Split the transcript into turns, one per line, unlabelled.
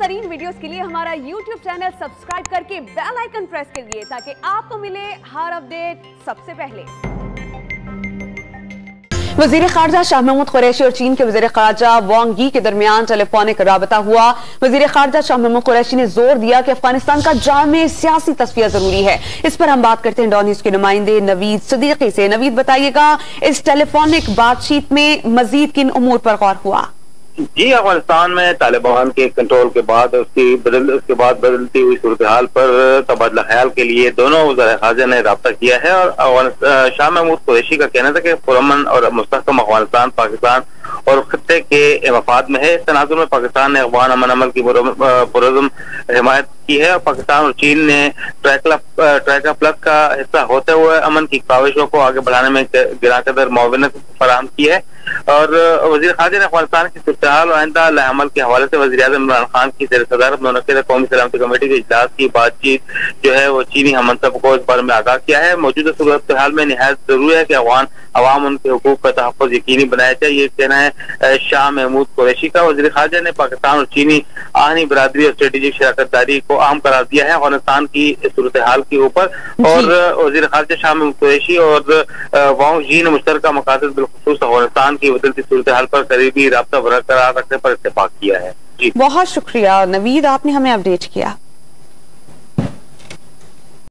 तरीन वीडियोस के लिए हमारा YouTube चैनल सब्सक्राइब करके बेल आइकन प्रेस करिए ताकि आपको मिले हर अपडेट सबसे पहले। वजीर खारजा शाह महमूद कुरैशी और चीन के वजीर खारजा वांग यी के दरमियान टेलीफोनिक राबता हुआ। वजीर खारजा शाह महमूद कुरैशी ने जोर दिया कि अफगानिस्तान का जामे सियासी तस्फिया जरूरी है। इस पर हम बात करते हैं डॉन न्यूज़ के नुमाइंदे नवीद सिद्दीकी से। नवीद, बताइएगा इस टेलीफोनिक बातचीत में मजीद किन उमूर पर गौर हुआ?
जी, अफगानिस्तान में तालिबान के कंट्रोल के बाद उसके बाद बदलती हुई सूरत हाल पर तबादला ख्याल के लिए दोनों वज़ीर ख़ारजा ने रब्ता किया है। और शाह महमूद कुरैशी का कहना था कि पुरअमन और मुस्तहकम अफगानिस्तान पाकिस्तान और खत्ते के मफाद में है। इस तनाजुर में पाकिस्तान ने अफगान अमन अमल की पुरअज़म हिमायत की है और पाकिस्तान और चीन ने ट्रैका प्लस का हिस्सा होते हुए अमन की काविशों को आगे बढ़ाने में गिराकदर मुआवनत फराहम की है। और वज़ीर ख़ारजा ने अफगानिस्तान की सूरत-ए-हाल और आइंदा अमल के हवाले से वज़ीर-ए-आज़म इमरान खान की ज़ेर-ए-सदारत मुनक़्क़िदा कौमी सलामती कमेटी के इजलास की बातचीत जो है वो चीनी हममंसब को इस बारे में आगाह किया है। मौजूदा सूरत-ए-हाल में निहायत जरूरी है कि अफगान अवाम उनके हुकूक का तहफ़्फ़ुज़ यकीनी बनाया जाए। ये कहना है शाह महमूद कुरैशी का। वज़ीर ख़ारजा ने पाकिस्तान और चीनी आहनी बरादरी और स्ट्रेटेजिक शराकतदारी को अहम करार दिया है अफगानिस्तान की सूरत-ए-हाल के ऊपर। और वज़ीर ख़ारजा शाह महमूद कुरैशी और वांग यी ने मुश्तरका मकासद बिलखुसूस अफगानिस्तान की बदलती सूरत-ए-हाल पर करीबी राब्ता बरकरार रखने पर इत्तेफाक किया है। जी,
बहुत शुक्रिया नवीद, आपने हमें अपडेट किया।